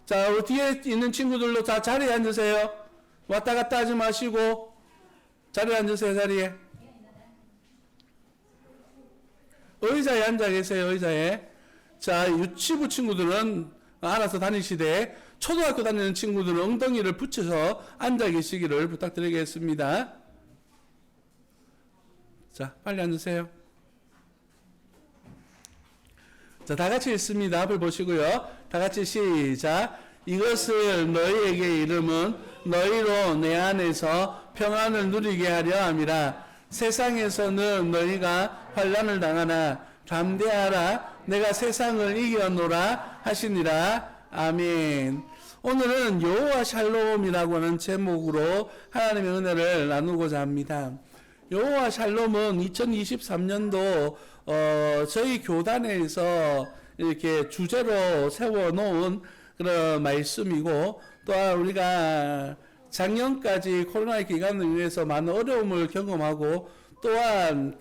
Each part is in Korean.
자, 뒤에 있는 친구들도 다 자리에 앉으세요. 왔다 갔다 하지 마시고 자리에 앉으세요. 자리에. 의자에 앉아 계세요. 의자에. 자, 유치부 친구들은 알아서 다니시되 초등학교 다니는 친구들은 엉덩이를 붙여서 앉아 계시기를 부탁드리겠습니다. 자, 빨리 앉으세요. 자, 다 같이 읽습니다. 앞을 보시고요. 다 같이 시작. 이것을 너희에게 이름은 너희로 내 안에서 평안을 누리게 하려 함이라. 세상에서는 너희가 환난을 당하나 담대하라. 내가 세상을 이겨노라 하시니라. 아멘. 오늘은 여호와 샬롬이라고 하는 제목으로 하나님의 은혜를 나누고자 합니다. 여호와 샬롬은 2023년도 저희 교단에서 이렇게 주제로 세워놓은 그런 말씀이고, 또한 우리가 작년까지 코로나 기간을 위해서 많은 어려움을 경험하고, 또한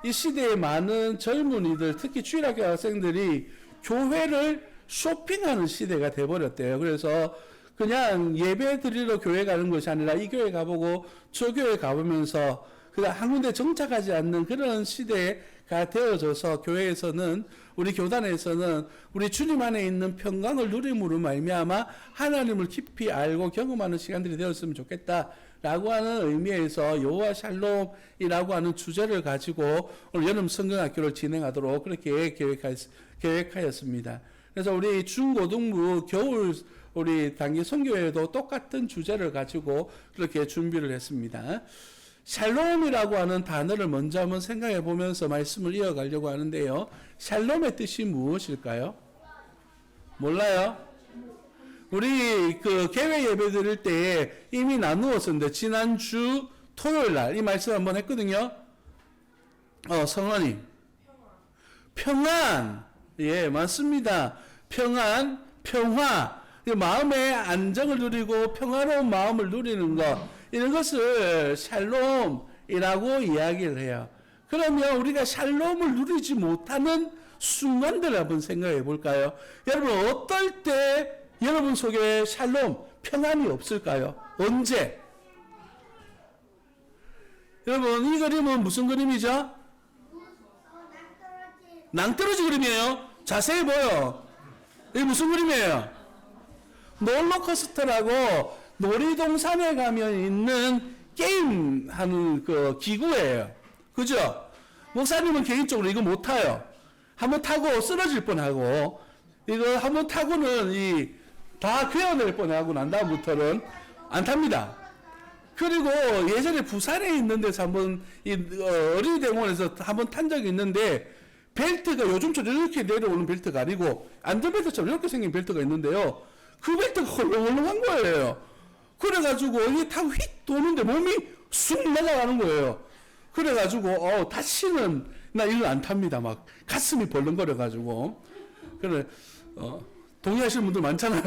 이 시대에 많은 젊은이들, 특히 주일학교 학생들이 교회를 쇼핑하는 시대가 돼버렸대요. 그래서 그냥 예배 드리러 교회 가는 것이 아니라 이 교회 가보고 저 교회 가보면서 그냥 한 군데 정착하지 않는 그런 시대가 되어져서, 교회에서는, 우리 교단에서는 우리 주님 안에 있는 평강을 누림으로 말미암아 하나님을 깊이 알고 경험하는 시간들이 되었으면 좋겠다라고 하는 의미에서 여호와 샬롬이라고 하는 주제를 가지고 오늘 여름 성경학교를 진행하도록 그렇게 계획하였습니다. 그래서 우리 중고등부 겨울 우리 단기 선교회도 똑같은 주제를 가지고 그렇게 준비를 했습니다. 샬롬이라고 하는 단어를 먼저 한번 생각해 보면서 말씀을 이어가려고 하는데요. 샬롬의 뜻이 무엇일까요? 몰라요? 우리 개회 예배 드릴 때 이미 나누었었는데, 지난주 토요일 날 이 말씀 한번 했거든요. 성원님. 평안. 예, 맞습니다. 평안, 평화. 마음의 안정을 누리고 평화로운 마음을 누리는 것, 이런 것을 샬롬이라고 이야기를 해요. 그러면 우리가 샬롬을 누리지 못하는 순간들을 한번 생각해 볼까요? 여러분, 어떨 때 여러분 속에 샬롬, 평안이 없을까요? 언제? 여러분, 이 그림은 무슨 그림이죠? 낭떠러지 그림이에요. 자세히 보여. 이게 무슨 그림이에요? 롤러코스터라고 놀이동산에 가면 있는 게임하는 그 기구예요. 그죠? 목사님은 개인적으로 이거 못 타요. 한번 타고 쓰러질 뻔하고, 이거 한번 타고는 다 괴어낼 뻔하고 난 다음부터는 안 탑니다. 그리고 예전에 부산에 있는 데서 한번 어린이대공원에서 한번 탄 적이 있는데, 벨트가 요즘처럼 이렇게 내려오는 벨트가 아니고 안전벨트처럼 이렇게 생긴 벨트가 있는데요. 그 벨트가 헐렁헐렁한 거예요. 그래가지고 이게 타고 휙 도는데 몸이 쑥 날아가는 거예요. 그래가지고 다시는 나 이거 안 탑니다. 막 가슴이 벌렁거려가지고. 그래 동의하시는 분들 많잖아요.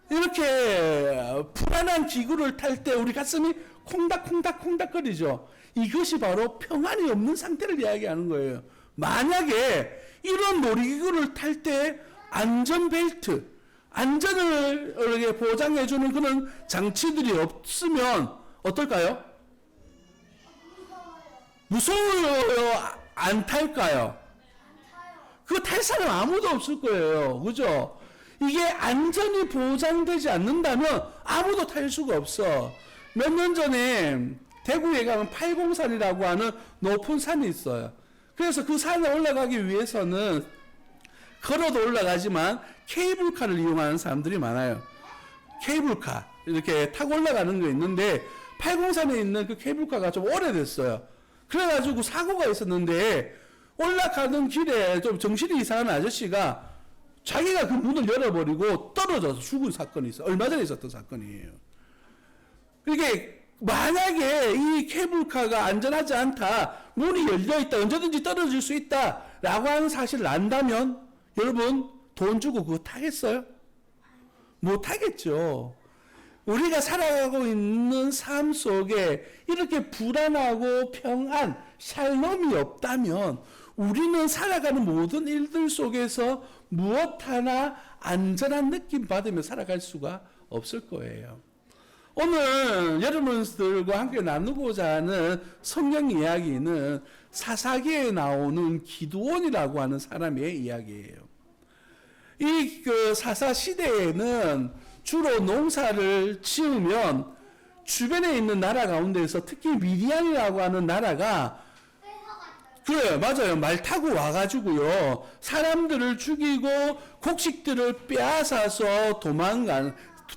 이렇게 불안한 기구를 탈 때 우리 가슴이 콩닥콩닥콩닥거리죠. 이것이 바로 평안이 없는 상태를 이야기하는 거예요. 만약에 이런 놀이기구를 탈 때 안전벨트, 안전을 이렇게 보장해주는 그런 장치들이 없으면 어떨까요? 무서워요? 안 탈까요? 그거 탈 사람 아무도 없을 거예요. 그죠? 이게 안전이 보장되지 않는다면 아무도 탈 수가 없어. 몇 년 전에 대구에 가면 팔공산이라고 하는 높은 산이 있어요. 그래서 그 산에 올라가기 위해서는 걸어도 올라가지만 케이블카를 이용하는 사람들이 많아요. 케이블카 이렇게 타고 올라가는 거 있는데, 팔공산에 있는 그 케이블카가 좀 오래됐어요. 그래가지고 사고가 있었는데, 올라가는 길에 좀 정신이 이상한 아저씨가 자기가 그 문을 열어버리고 떨어져서 죽은 사건이 있어요. 얼마 전에 있었던 사건이에요. 이게 만약에 이 케이블카가 안전하지 않다, 문이 열려있다, 언제든지 떨어질 수 있다 라고 하는 사실을 안다면 여러분 돈 주고 그거 타겠어요? 못 타겠죠. 우리가 살아가고 있는 삶 속에 이렇게 불안하고 평안, 샬롬이 없다면 우리는 살아가는 모든 일들 속에서 무엇 하나 안전한 느낌 받으며 살아갈 수가 없을 거예요. 오늘 여러분들과 함께 나누고자 하는 성경 이야기는 사사기에 나오는 기드온이라고 하는 사람의 이야기예요. 이 사사 시대에는 주로 농사를 지으면 주변에 있는 나라 가운데서 특히 미디안이라고 하는 나라가 그래요, 맞아요. 말 타고 와가지고요, 사람들을 죽이고 곡식들을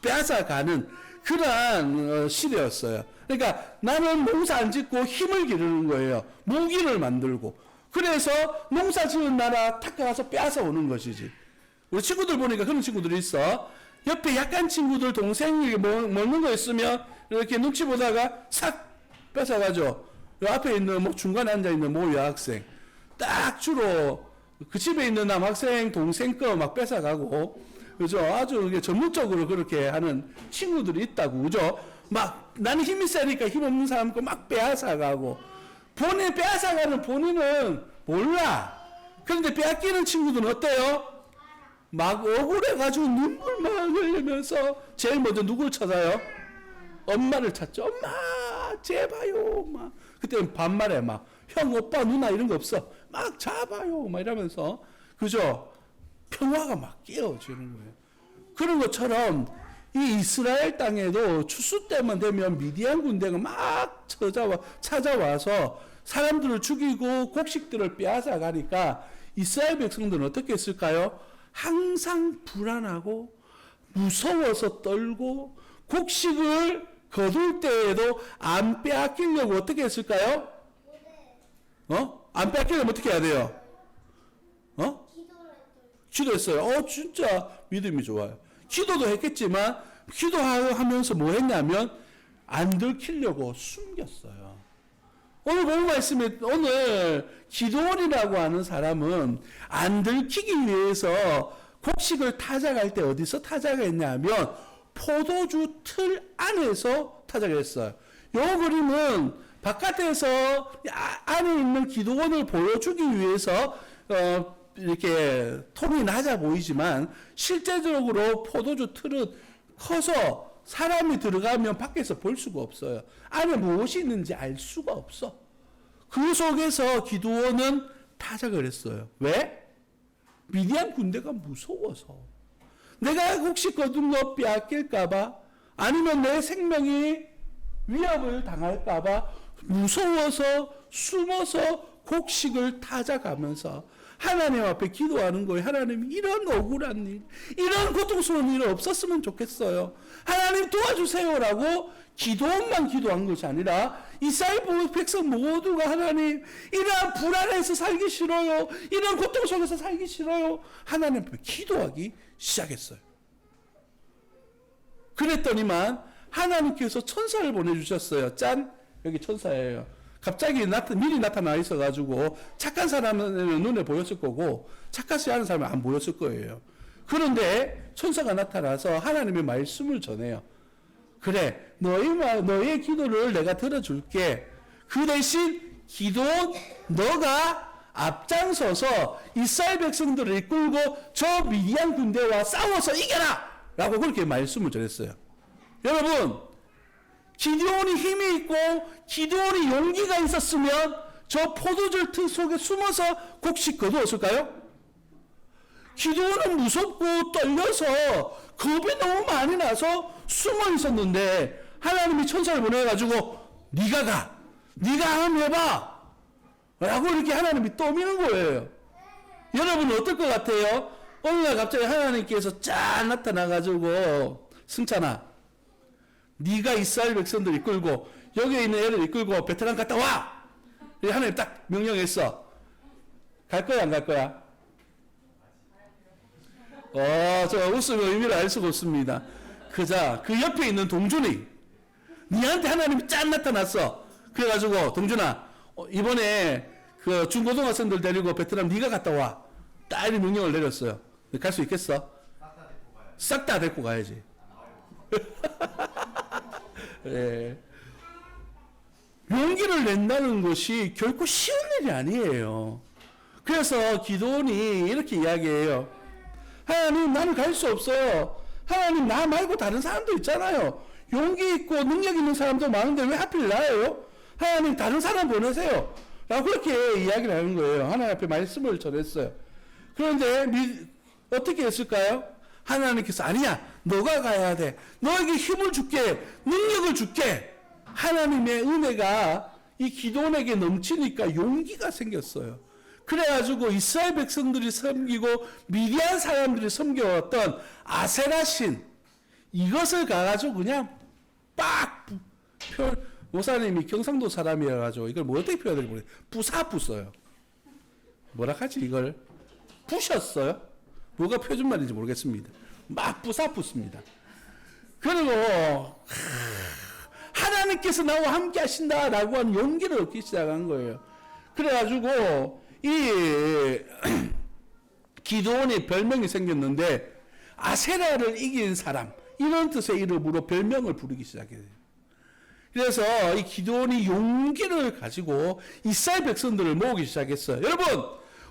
빼앗아가는 그러한 시대였어요. 그러니까 나는 농사 안 짓고 힘을 기르는 거예요. 무기를 만들고. 그래서 농사 지은 나라 탁 가서 빼앗아 오는 것이지. 우리 친구들 보니까 그런 친구들이 있어. 옆에 약한 친구들 동생이 먹는 거 있으면 이렇게 눈치 보다가 싹 뺏어가죠. 앞에 있는 중간에 앉아있는 여학생 딱 주로 그 집에 있는 남학생 동생 거 막 뺏어가고, 그죠? 아주 전문적으로 그렇게 하는 친구들이 있다고, 그죠? 막 나는 힘이 세니까 힘 없는 사람 거 막 빼앗아가고, 빼앗아가는 본인은 몰라. 그런데 빼앗기는 친구들은 어때요? 막 억울해가지고 눈물 막 흘리면서 제일 먼저 누굴 찾아요? 엄마를 찾죠. 엄마 제발요. 막 그때는 반말에 막 형 오빠 누나 이런 거 없어. 막 잡아요. 막 이러면서, 그죠? 평화가 막 깨어지는 거예요. 그런 것처럼 이 이스라엘 땅에도 추수 때만 되면 미디안 군대가 막 찾아와서 사람들을 죽이고 곡식들을 빼앗아 가니까 이스라엘 백성들은 어떻게 했을까요? 항상 불안하고 무서워서 떨고, 곡식을 거둘 때에도 안 빼앗기려고 어떻게 했을까요? 안 빼앗기려면 어떻게 해야 돼요? 기도했어요. 진짜 믿음이 좋아요. 기도도 했겠지만 기도하면서 뭐 했냐면 안 들키려고 숨겼어요. 오늘 본문 말씀에 오늘 기드온이라고 하는 사람은 안 들키기 위해서 곡식을 타작할 때 어디서 타작했냐면 포도주 틀 안에서 타작했어요. 이 그림은 바깥에서 안에 있는 기드온을 보여주기 위해서 이렇게 톤이 낮아 보이지만 실제적으로 포도주 틀은 커서 사람이 들어가면 밖에서 볼 수가 없어요. 안에 무엇이 있는지 알 수가 없어. 그 속에서 기드온은 타작을 했어요. 왜? 미디안 군대가 무서워서. 내가 혹시 거둔 거 빼앗길까봐, 아니면 내 생명이 위협을 당할까봐 무서워서 숨어서 곡식을 타작하면서 하나님 앞에 기도하는 거예요. 하나님, 이런 억울한 일, 이런 고통스러운 일은 없었으면 좋겠어요. 하나님 도와주세요라고 기도만 기도한 것이 아니라 이스라엘 백성 모두가 하나님, 이러한 불안해서 살기 싫어요. 이런 고통 속에서 살기 싫어요. 하나님 앞에 기도하기 시작했어요. 그랬더니만 하나님께서 천사를 보내주셨어요. 짠! 여기 천사예요. 갑자기 미리 나타나 있어가지고 착한 사람은 눈에 보였을 거고 착하지 않은 사람은 안 보였을 거예요. 그런데 천사가 나타나서 하나님의 말씀을 전해요. 그래, 너의 기도를 내가 들어줄게. 그 대신 기도는 너가 앞장서서 이스라엘 백성들을 이끌고 저 미디안 군대와 싸워서 이겨라! 라고 그렇게 말씀을 전했어요. 여러분, 기드온이 힘이 있고 기드온이 용기가 있었으면 저 포도주 틀 속에 숨어서 곡식 거두었을까요? 기드온은 무섭고 떨려서 겁이 너무 많이 나서 숨어 있었는데 하나님이 천사를 보내가지고 네가 한번 해봐 라고 이렇게 하나님이 떠미는 거예요. 여러분은 어떨 것 같아요? 어느 날 갑자기 하나님께서 쫙 나타나가지고 승찬아, 네가 이스라엘 백성들 이끌고 여기에 있는 애를 이끌고 베트남 갔다 와! 하나님 딱 명령했어. 갈 거야 안 갈 거야? 저 웃음의 의미를 알 수가 없습니다. 그 옆에 있는 동준이 니한테 하나님이 짠 나타났어. 그래가지고 동준아, 이번에 그 중고등학생들 데리고 베트남 네가 갔다 와. 딱 명령을 내렸어요. 갈 수 있겠어? 싹 다 데리고 가야지. 예. 용기를 낸다는 것이 결코 쉬운 일이 아니에요. 그래서 기도원이 이렇게 이야기해요. 하나님, 나는 갈 수 없어요. 하나님, 나 말고 다른 사람도 있잖아요. 용기 있고 능력 있는 사람도 많은데 왜 하필 나예요? 하나님, 다른 사람 보내세요. 라고 그렇게 이야기를 하는 거예요. 하나님 앞에 말씀을 전했어요. 그런데 어떻게 했을까요? 하나님께서 아니야, 너가 가야 돼. 너에게 힘을 줄게, 능력을 줄게. 하나님의 은혜가 이 기도원에게 넘치니까 용기가 생겼어요. 그래가지고 이스라엘 백성들이 섬기고 미디안 사람들이 섬겨왔던 아세라 신, 이것을 가가지고 그냥 빡 목사님이 경상도 사람이어가지고 이걸 뭐 어떻게 표현해야 될지 모르겠어요. 부숴요. 뭐라 하지 이걸? 부셨어요? 뭐가 표준말인지 모르겠습니다. 막 부숴붙습니다. 그리고 하나님께서 나와 함께 하신다라고 하는 용기를 얻기 시작한 거예요. 그래가지고 이 기드온의 별명이 생겼는데 아세라를 이긴 사람, 이런 뜻의 이름으로 별명을 부르기 시작해요. 그래서 이 기드온이 용기를 가지고 이스라엘 백성들을 모으기 시작했어요. 여러분,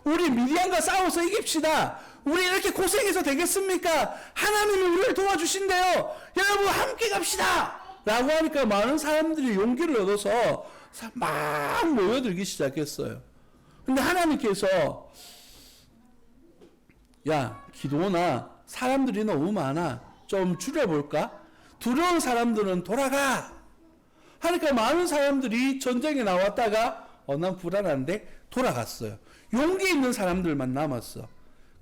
우리 미디안과 싸워서 이깁시다. 우리 이렇게 고생해서 되겠습니까? 하나님이 우리를 도와주신대요. 여러분 함께 갑시다. 라고 하니까 많은 사람들이 용기를 얻어서 막 모여들기 시작했어요. 근데 하나님께서 야, 기도나 사람들이 너무 많아. 좀 줄여볼까? 두려운 사람들은 돌아가. 하니까 많은 사람들이 전쟁에 나왔다가 난 불안한데 돌아갔어요. 용기 있는 사람들만 남았어.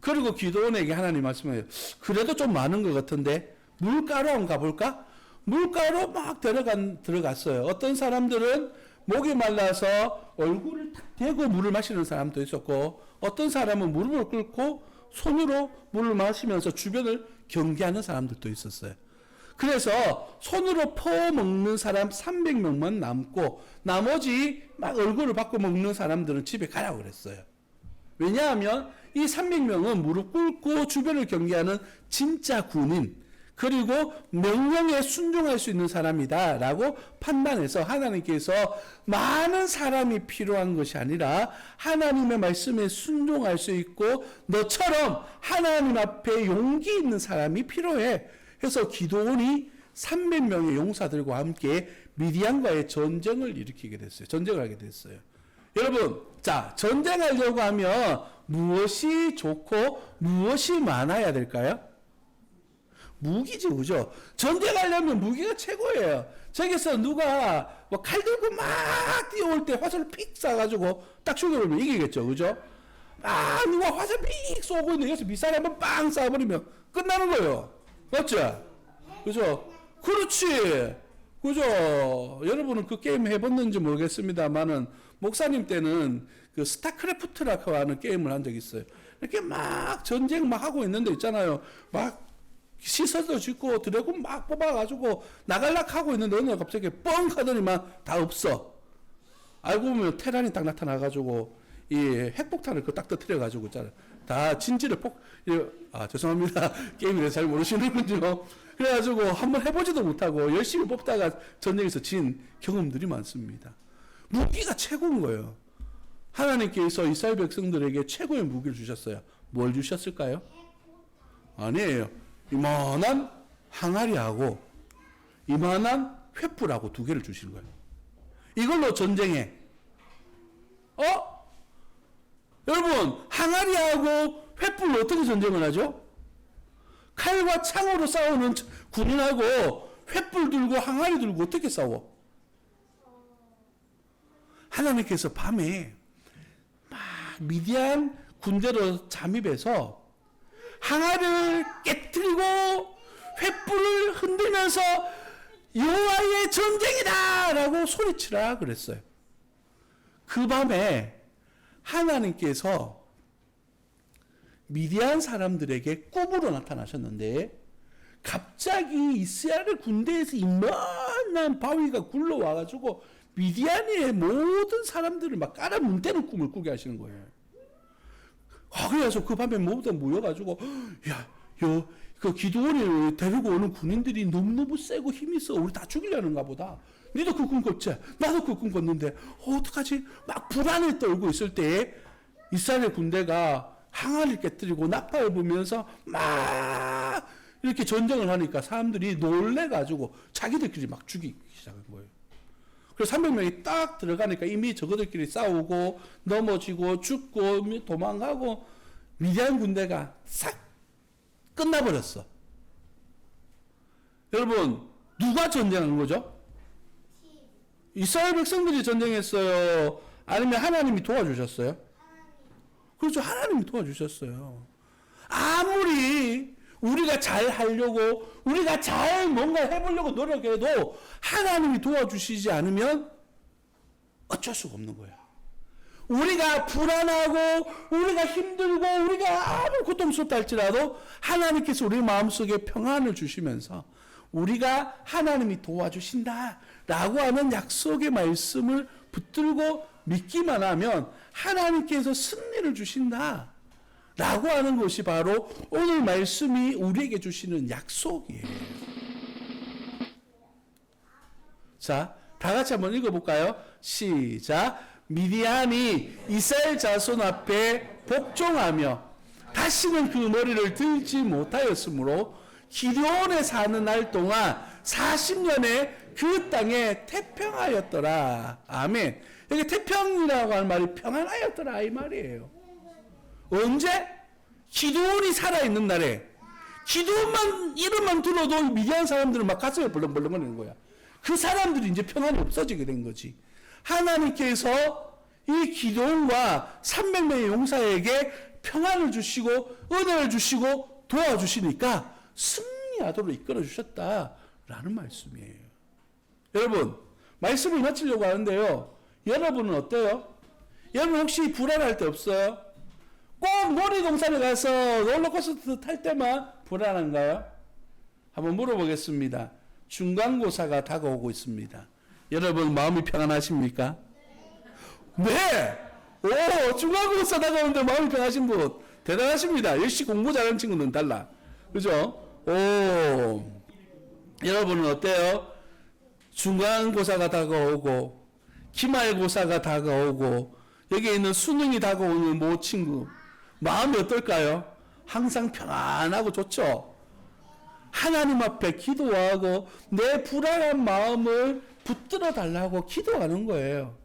그리고 기도원에게 하나님 말씀해요. 그래도 좀 많은 것 같은데 물가로 한번 가볼까? 물가로 막 들어갔어요. 어떤 사람들은 목이 말라서 얼굴을 탁 대고 물을 마시는 사람도 있었고, 어떤 사람은 무릎을 꿇고 손으로 물을 마시면서 주변을 경계하는 사람들도 있었어요. 그래서 손으로 퍼먹는 사람 300명만 남고 나머지 막 얼굴을 받고 먹는 사람들은 집에 가라고 그랬어요. 왜냐하면 이 300명은 무릎 꿇고 주변을 경계하는 진짜 군인, 그리고 명령에 순종할 수 있는 사람이다 라고 판단해서 하나님께서 많은 사람이 필요한 것이 아니라 하나님의 말씀에 순종할 수 있고 너처럼 하나님 앞에 용기 있는 사람이 필요해. 그래서 기도원이 300명의 용사들과 함께 미디안과의 전쟁을 일으키게 됐어요. 전쟁을 하게 됐어요. 여러분, 자, 전쟁하려고 하면 무엇이 좋고 무엇이 많아야 될까요? 무기지, 그죠? 전쟁하려면 무기가 최고예요. 저기서 누가 뭐 칼 들고 막 뛰어올 때 화살을 픽 쏴가지고 딱 죽여버리면 이기겠죠, 그죠? 누가 화살 픽 쏘고 있는데 여기서 미사일 한번 빵 쏴버리면 끝나는 거예요. 맞죠? 그죠? 그렇지. 그죠? 여러분은 그 게임 해봤는지 모르겠습니다만은 목사님 때는 그 스타크래프트라고 하는 게임을 한 적이 있어요. 이렇게 막 전쟁 막 하고 있는데 있잖아요. 막 시설도 짓고 드래곤 막 뽑아가지고 나갈락 하고 있는데 어느 날 갑자기 뻥 하더니만 다 없어. 알고 보면 테란이 딱 나타나가지고 이 핵폭탄을 딱 터뜨려가지고 있잖아요. 다 진지를 죄송합니다. 게임에 잘 모르시는군요. 그래가지고 한번 해보지도 못하고 열심히 뽑다가 전쟁에서 진 경험들이 많습니다. 무기가 최고인 거예요. 하나님께서 이스라엘 백성들에게 최고의 무기를 주셨어요. 뭘 주셨을까요? 아니에요. 이만한 항아리하고 이만한 횃불하고 두 개를 주신 거예요. 이걸로 전쟁해. 여러분, 항아리하고 횃불로 어떻게 전쟁을 하죠? 칼과 창으로 싸우는 군인하고 횃불 들고 항아리 들고 어떻게 싸워? 하나님께서 밤에 막 미디안 군대로 잠입해서 항아리를 깨뜨리고 횃불을 흔들면서 여호와의 전쟁이다 라고 소리치라 그랬어요. 그 밤에 하나님께서 미디안 사람들에게 꿈으로 나타나셨는데 갑자기 이스라엘 군대에서 이만한 바위가 굴러와가지고 미디안의 모든 사람들을 막 깔아뭉개는 꿈을 꾸게 하시는 거예요. 그래서 그 밤에 모두 모여가지고 그 기드온이 데리고 오는 군인들이 너무너무 세고 힘이 있어. 우리 다 죽이려는가 보다. 니도 그 꿈 꿨지? 나도 그 꿈 꿨는데 어떡하지? 막 불안에 떨고 있을 때 이스라엘 군대가 항아리를 깨뜨리고 나팔을 불면서 막 이렇게 전쟁을 하니까 사람들이 놀래가지고 자기들끼리 막 죽이기 시작한 거예요. 그래서 300명이 딱 들어가니까 이미 저거들끼리 싸우고 넘어지고 죽고 도망가고 미디안 군대가 싹 끝나버렸어. 여러분, 누가 전쟁한 거죠? 이스라엘 백성들이 전쟁했어요? 아니면 하나님이 도와주셨어요? 그렇죠. 하나님이 도와주셨어요. 아무리 우리가 잘 하려고, 우리가 잘 뭔가 해보려고 노력해도 하나님이 도와주시지 않으면 어쩔 수가 없는 거야. 우리가 불안하고, 우리가 힘들고, 우리가 아무 고통스럽다 할지라도 하나님께서 우리 마음속에 평안을 주시면서 우리가 하나님이 도와주신다 라고 하는 약속의 말씀을 붙들고 믿기만 하면 하나님께서 승리를 주신다 라고 하는 것이 바로 오늘 말씀이 우리에게 주시는 약속이에요. 자, 다 같이 한번 읽어볼까요? 시작. 미디안이 이스라엘 자손 앞에 복종하며 다시는 그 머리를 들지 못하였으므로 기드온에 사는 날 동안 40년에 그 땅에 태평하였더라. 아멘. 여기 태평이라고 하는 말이 평안하였더라 이 말이에요. 언제? 기드온이 살아있는 날에. 기드온만 이름만 들어도 미디안 사람들은 막 가슴에 벌렁벌렁거리는 거야. 그 사람들이 이제 평안이 없어지게 된 거지. 하나님께서 이 기드온과 300명의 용사에게 평안을 주시고 은혜를 주시고 도와주시니까 승리하도록 이끌어 주셨다라는 말씀이에요. 여러분, 말씀을 마치려고 하는데요. 여러분은 어때요? 여러분 혹시 불안할 때 없어요? 꼭 놀이동산에 가서 롤러코스터 탈 때만 불안한가요? 한번 물어보겠습니다. 중간고사가 다가오고 있습니다. 여러분 마음이 평안하십니까? 네! 오, 중간고사 다가오는데 마음이 평안하신 분 대단하십니다. 역시 공부 잘하는 친구는 달라. 그죠? 오, 여러분은 어때요? 중간고사가 다가오고 기말고사가 다가오고 여기에 있는 수능이 다가오는 모 친구 마음이 어떨까요? 항상 평안하고 좋죠? 하나님 앞에 기도하고 내 불안한 마음을 붙들어 달라고 기도하는 거예요.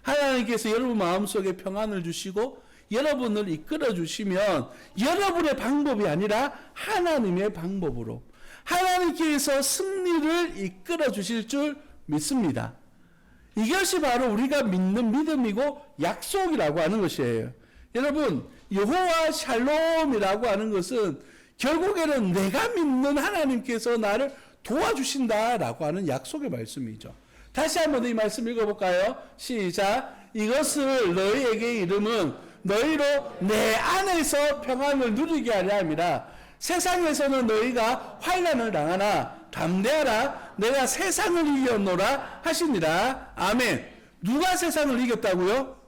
하나님께서 여러분 마음속에 평안을 주시고 여러분을 이끌어 주시면 여러분의 방법이 아니라 하나님의 방법으로 하나님께서 승리를 이끌어 주실 줄 믿습니다. 이것이 바로 우리가 믿는 믿음이고 약속이라고 하는 것이에요. 여러분, 여호와 샬롬이라고 하는 것은 결국에는 내가 믿는 하나님께서 나를 도와주신다라고 하는 약속의 말씀이죠. 다시 한번 이 말씀 읽어볼까요? 시작. 이것을 너희에게 이름은 너희로 내 안에서 평안을 누리게 하려 함이라. 세상에서는 너희가 환난을 당하나 담대하라. 내가 세상을 이겼노라 하시니라. 아멘. 누가 세상을 이겼다고요?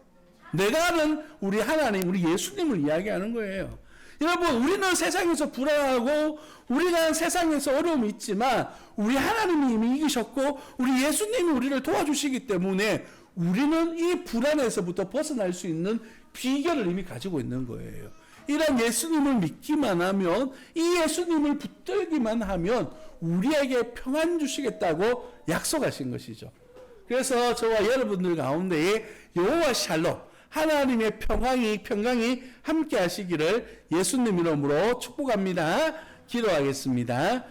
내가 아는 우리 하나님, 우리 예수님을 이야기하는 거예요. 여러분, 우리는 세상에서 불안하고 우리가 세상에서 어려움이 있지만 우리 하나님이 이미 이기셨고 우리 예수님이 우리를 도와주시기 때문에 우리는 이 불안에서부터 벗어날 수 있는 비결을 이미 가지고 있는 거예요. 이런 예수님을 믿기만 하면, 이 예수님을 붙들기만 하면 우리에게 평안 주시겠다고 약속하신 것이죠. 그래서 저와 여러분들 가운데에 여호와 샬롬, 하나님의 평강이 함께 하시기를 예수님 이름으로 축복합니다. 기도하겠습니다.